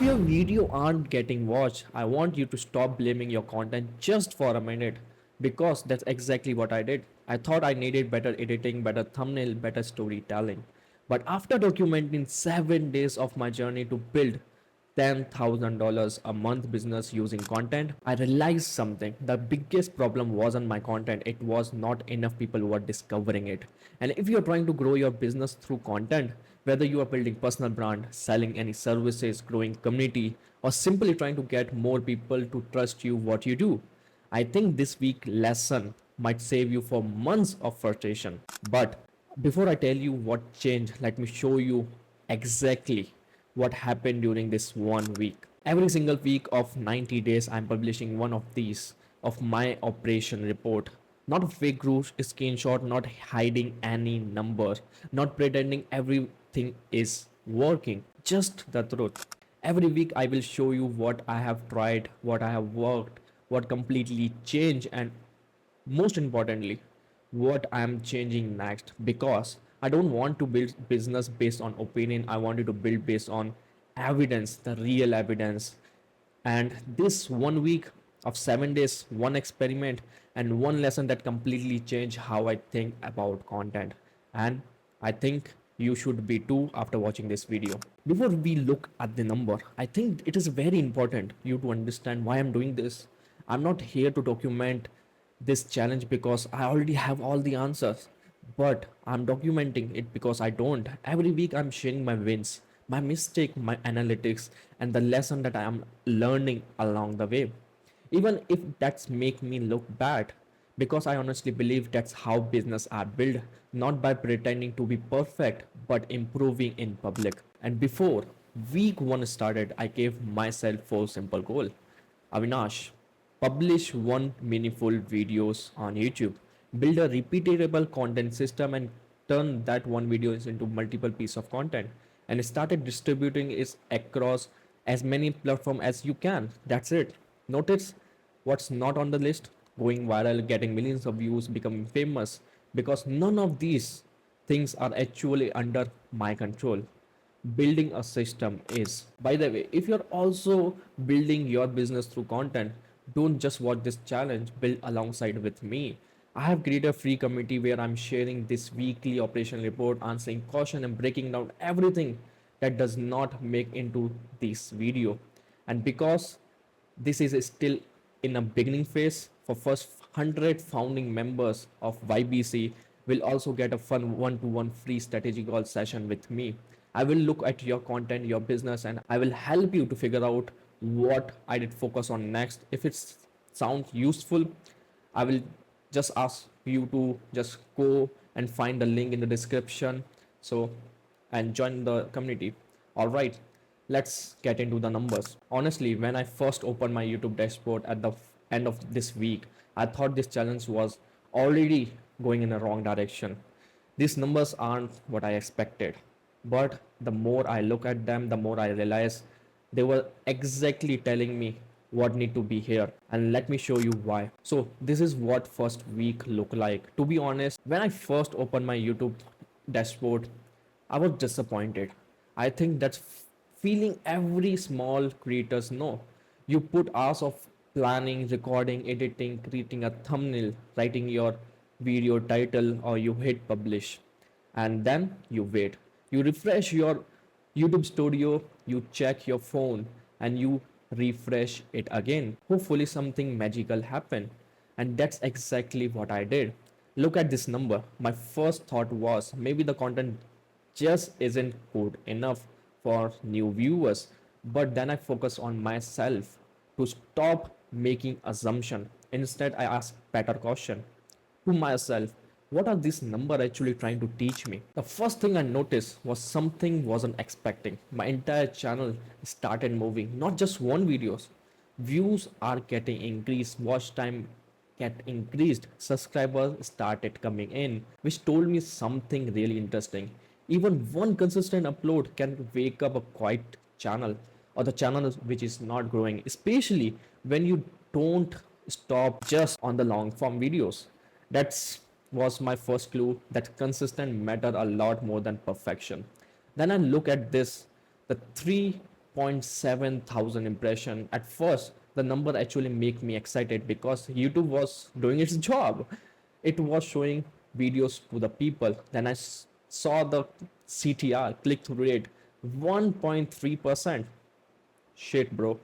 your video aren't getting watched, I want you to stop blaming your content just for a minute because that's exactly what I did. I thought I needed better editing, better thumbnail, better storytelling. But after documenting 7 days of my journey to build $10,000 a month business using content, I realized something. The biggest problem wasn't my content, it was not enough people who were discovering it. And if you're trying to grow your business through content, whether you are building personal brand, selling any services, growing community, or simply trying to get more people to trust you what you do, I think this week lesson might save you for months of frustration. But before I tell you what changed, let me show you exactly what happened during this 1 week. Every single week of 90 days, I'm publishing one of these of my operation report. Not a fake group screenshot, not hiding any number, not pretending everything is working, just the truth. Every week, I will show you what I have tried, what I have worked, what completely changed, and most importantly, what I am changing next, because I don't want to build business based on opinion. I wanted to build based on evidence, the real evidence. And this 1 week of 7 days, one experiment and one lesson that completely changed how I think about content. And I think you should be too after watching this video. Before we look at the number, I think it is very important you to understand why I'm doing this. I'm not here to document this challenge because I already have all the answers, but I'm documenting it because I don't. Every week I'm sharing my wins, my mistake, my analytics, and the lesson that I am learning along the way. Even if that's make me look bad, because I honestly believe that's how business are built, not by pretending to be perfect, but improving in public. And before week one started, I gave myself four simple goals. Avinash, publish one meaningful videos on YouTube, build a repeatable content system and turn that one video into multiple piece of content and started distributing it across as many platform as you can. That's it. Notice what's not on the list: going viral, getting millions of views, becoming famous, because none of these things are actually under my control. Building a system is. By the way, if you're also building your business through content, don't just watch this challenge, build alongside with me. I have created a free community where I'm sharing this weekly operation report, answering caution and breaking down everything that does not make into this video. And because this is still in a beginning phase, for first 100 founding members of YBC will also get a fun one-to-one free strategy call session with me. I will look at your content, your business, and I will help you to figure out what I did focus on next. If it sounds useful, I will just ask you to just go and find the link in the description, so and join the community. All right, let's get into the numbers. Honestly, when I first opened my YouTube dashboard at the end of this week, I thought this challenge was already going in the wrong direction. These numbers aren't what I expected, but the more I look at them, the more I realize they were exactly telling me what need to be here. And let me show you why. So this is what first week look like. To be honest, when I first opened my YouTube dashboard, I was disappointed. I think that's feeling every small creators know. You put hours of planning, recording, editing, creating a thumbnail, writing your video title, or you hit publish, and then you wait. You refresh your YouTube studio, you check your phone, and you refresh it again. Hopefully something magical happened. And that's exactly what I did. Look at this number. My first thought was maybe the content just isn't good enough for new viewers. But then I focus on myself to stop making assumption. Instead, I ask better question to myself, what are these number actually trying to teach me? The first thing I noticed was something wasn't expecting. My entire channel started moving, not just one videos. Views are getting increased, watch time get increased, subscribers started coming in, which told me something really interesting. Even one consistent upload can wake up a quiet channel, or the channel which is not growing, especially when you don't stop just on the long form videos. That's was my first clue that consistent matter a lot more than perfection. Then I look at this, the 3 8.7 thousand impression. At first, the number actually made me excited because YouTube was doing its job. It was showing videos to the people. Then I saw the CTR, click through rate, 1.3%. Shit, bro.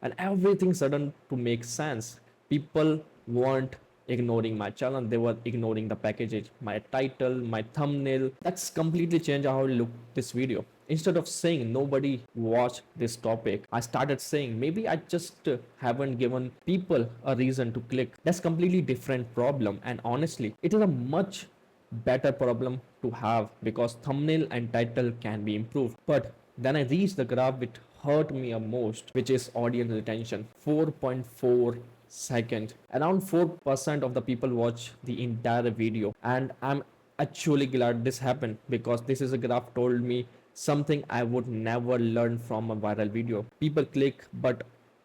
And everything sudden to make sense. People weren't ignoring my channel, they were ignoring the packages, my title, my thumbnail. That's completely changed how I look this video. Instead of saying nobody watched this topic, I started saying maybe I just haven't given people a reason to click. That's completely different problem, and honestly it is a much better problem to have because thumbnail and title can be improved. But then I reached the graph which hurt me a most, which is audience retention, 4.4 second. Around 4% of the people watch the entire video, and I'm actually glad this happened because this is a graph told me something I would never learn from a viral video. People click, but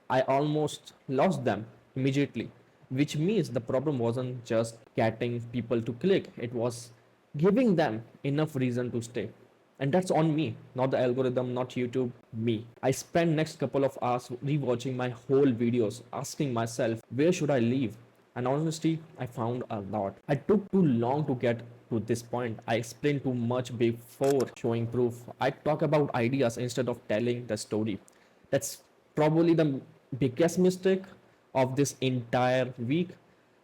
I almost lost them immediately, which means the problem wasn't just getting people to click, it was giving them enough reason to stay. And that's on me, not the algorithm, not YouTube, me. I spent next couple of hours rewatching my whole videos, asking myself, where should I leave? And honestly, I found a lot. I took too long to get to this point. I explained too much before showing proof. I talk about ideas instead of telling the story. That's probably the biggest mistake of this entire week.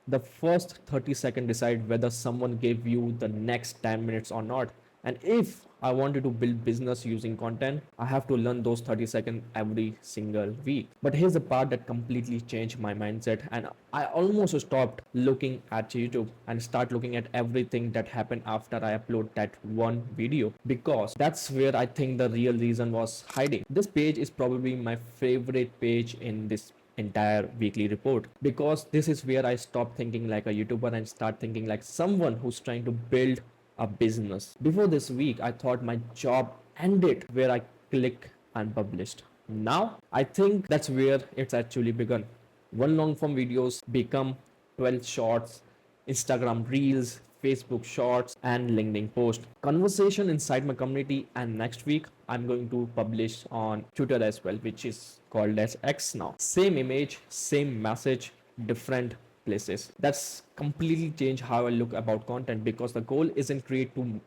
The first 30 seconds decide whether someone gave you the next 10 minutes or not. And if I wanted to build business using content, I have to learn those 30 seconds every single week. But here's the part that completely changed my mindset, and I almost stopped looking at YouTube and start looking at everything that happened after I upload that one video, because that's where I think the real reason was hiding. This page is probably my favorite page in this entire weekly report because this is where I stop thinking like a YouTuber and start thinking like someone who's trying to build a business. Before this week, I thought my job ended where I click and published. Now, I think that's where it's actually begun. One long form videos become 12 shorts, Instagram reels, Facebook shorts, and LinkedIn post. Conversation inside my community, and next week I'm going to publish on Twitter as well, which is called as X now. Same image, same message, different places. That's completely changed how I look about content because the goal isn't create to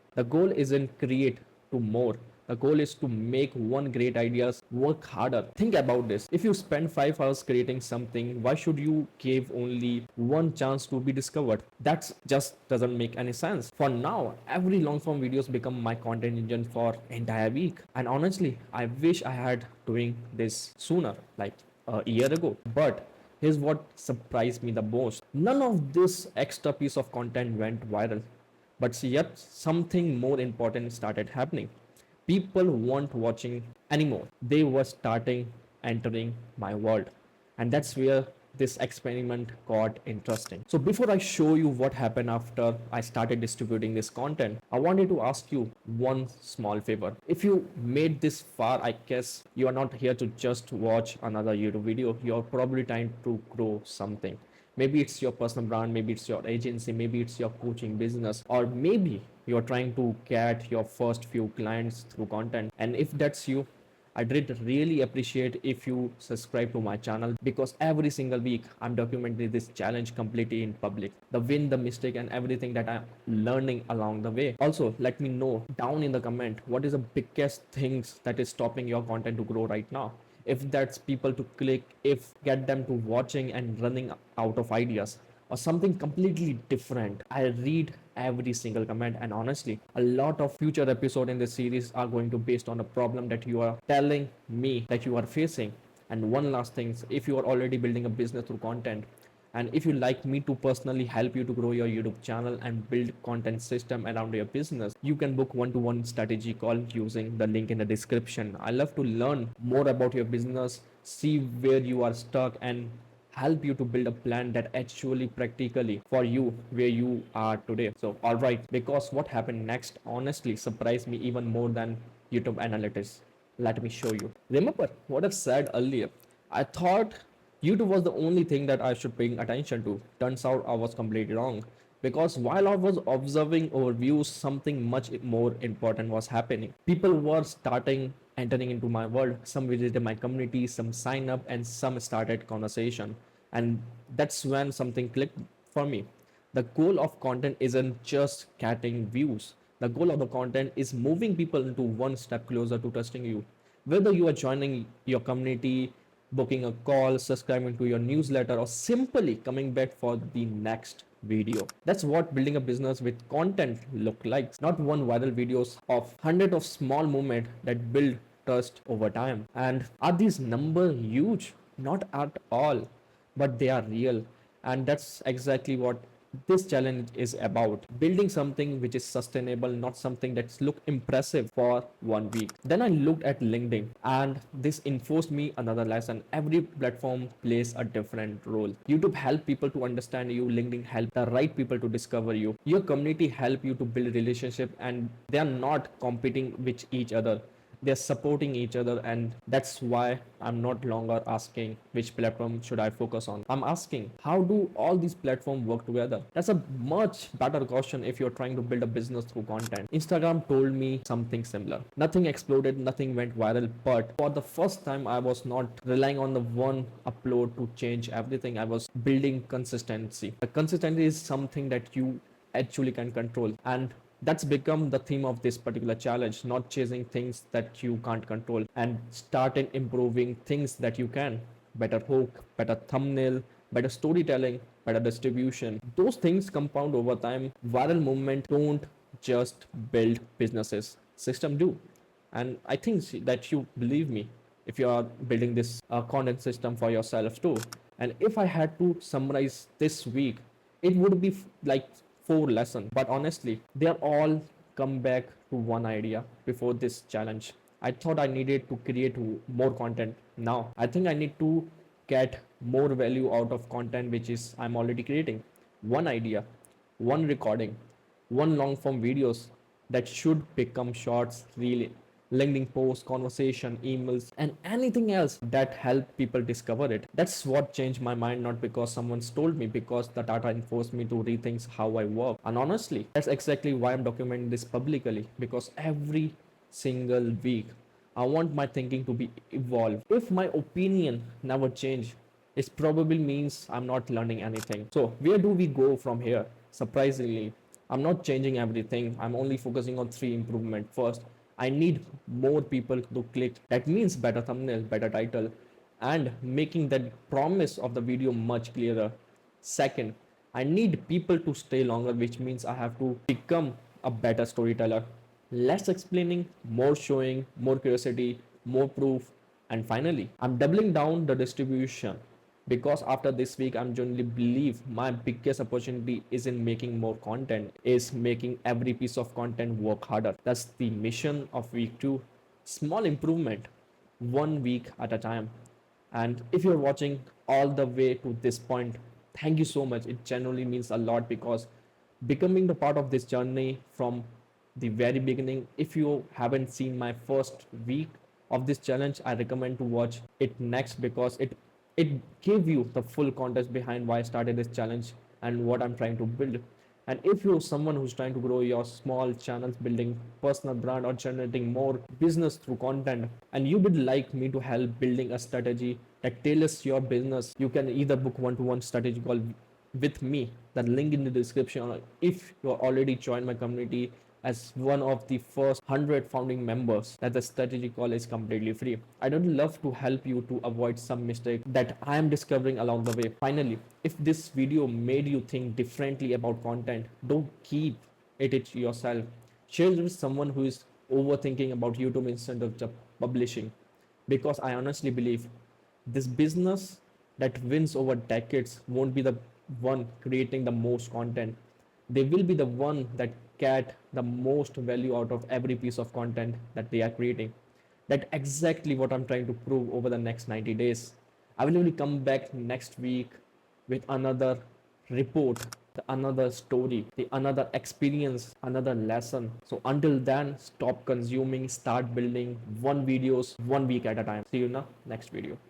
more. The goal is to make one great ideas work harder. Think about this. If you spend 5 hours creating something, why should you give only one chance to be discovered? That just doesn't make any sense. For now, every long form videos become my content engine for entire week. And honestly, I wish I had doing this sooner, like a year ago. But here's what surprised me the most. None of this extra piece of content went viral. But yet, something more important started happening. People weren't watching anymore. They were starting entering my world. And that's where this experiment got interesting. So before I show you what happened after I started distributing this content, I wanted to ask you one small favor. If you made this far, I guess you are not here to just watch another YouTube video. You're probably trying to grow something. Maybe it's your personal brand, maybe it's your agency, maybe it's your coaching business, or maybe you're trying to get your first few clients through content. And if that's you, I did really appreciate if you subscribe to my channel because every single week I'm documenting this challenge completely in public. The win, the mistake, and everything that I'm learning along the way. Also, let me know down in the comment what is the biggest things that is stopping your content to grow right now. If that's people to click, if get them to watching and running out of ideas, or something completely different. I read every single comment, and honestly, a lot of future episodes in this series are going to based on a problem that you are telling me that you are facing. And one last thing, if you are already building a business through content, and if you like me to personally help you to grow your YouTube channel and build content system around your business, you can book one-to-one strategy call using the link in the description. I love to learn more about your business, see where you are stuck, and help you to build a plan that actually practically for you where you are today. So all right, because what happened next honestly surprised me even more than YouTube analytics. Let me show you. Remember what I've said earlier? I thought YouTube was the only thing that I should pay attention to. Turns out I was completely wrong. Because while I was observing overviews, something much more important was happening. People were starting entering into my world. Some visited my community, some signed up, and some started conversation. And that's when something clicked for me. The goal of content isn't just getting views. The goal of the content is moving people into one step closer to trusting you. Whether you are joining your community, booking a call, subscribing to your newsletter, or simply coming back for the next video. That's what building a business with content look like. Not one viral videos of hundred of small movement that build trust over time. And are these numbers huge? Not at all, but they are real. And that's exactly what this challenge is about, building something which is sustainable, not something that's look impressive for 1 week. Then I looked at LinkedIn, and this enforced me another lesson. Every platform plays a different role. YouTube help people to understand you, LinkedIn help the right people to discover you, your community help you to build relationship, and they are not competing with each other, they're supporting each other. And that's why I'm not longer asking which platform should I focus on. I'm asking how do all these platforms work together. That's a much better question if you're trying to build a business through content. Instagram told me something similar. Nothing exploded, nothing went viral, but for the first time I was not relying on the one upload to change everything. I was building consistency. The consistency is something that you actually can control, and that's become the theme of this particular challenge. Not chasing things that you can't control, and start improving things that you can. Better hook, better thumbnail, better storytelling, better distribution. Those things compound over time. Viral movement don't just build businesses, system do. And I think that you believe me if you are building this content system for yourself too. And if I had to summarize this week, it would be like 4 lessons, but honestly they are all come back to one idea. Before this challenge, I thought I needed to create more content. Now I think I need to get more value out of content which is I'm already creating. One idea, one recording, one long form videos that should become shorts, reel, LinkedIn posts, conversation, emails, and anything else that help people discover it. That's what changed my mind, not because someone's told me, because the data enforced me to rethink how I work. And honestly, that's exactly why I'm documenting this publicly, because every single week I want my thinking to be evolved. If my opinion never change, it probably means I'm not learning anything. So where do we go from here? Surprisingly, I'm not changing everything. I'm only focusing on 3 improvement. First, I need more people to click. That means better thumbnail, better title, and making that promise of the video much clearer. Second, I need people to stay longer, which means I have to become a better storyteller. Less explaining, more showing, more curiosity, more proof. And finally, I'm doubling down the distribution, because after this week I'm genuinely believe my biggest opportunity is in making more content, is making every piece of content work harder. That's the mission of week 2. Small improvement, 1 week at a time. And if you're watching all the way to this point, thank you so much. It genuinely means a lot, because becoming the part of this journey from the very beginning. If you haven't seen my first week of this challenge, I recommend to watch it next, because it gave you the full context behind why I started this challenge and what I'm trying to build. And if you're someone who's trying to grow your small channels, building personal brand, or generating more business through content, and you would like me to help building a strategy that tailors your business, you can either book one-to-one strategy call with me. The link in the description. Or if you're already joined my community as one of the first 100 founding members, that the strategy call is completely free. I would love to help you to avoid some mistake that I am discovering along the way. Finally, if this video made you think differently about content, don't keep it yourself. Share it with someone who is overthinking about YouTube instead of just publishing, because I honestly believe this business that wins over decades won't be the one creating the most content. They will be the one that get the most value out of every piece of content that they are creating. That exactly what I'm trying to prove over the next 90 days. I will only come back next week with another report, another story, the another experience, another lesson. So until then, stop consuming, start building. One videos 1 week at a time. See you in the next video.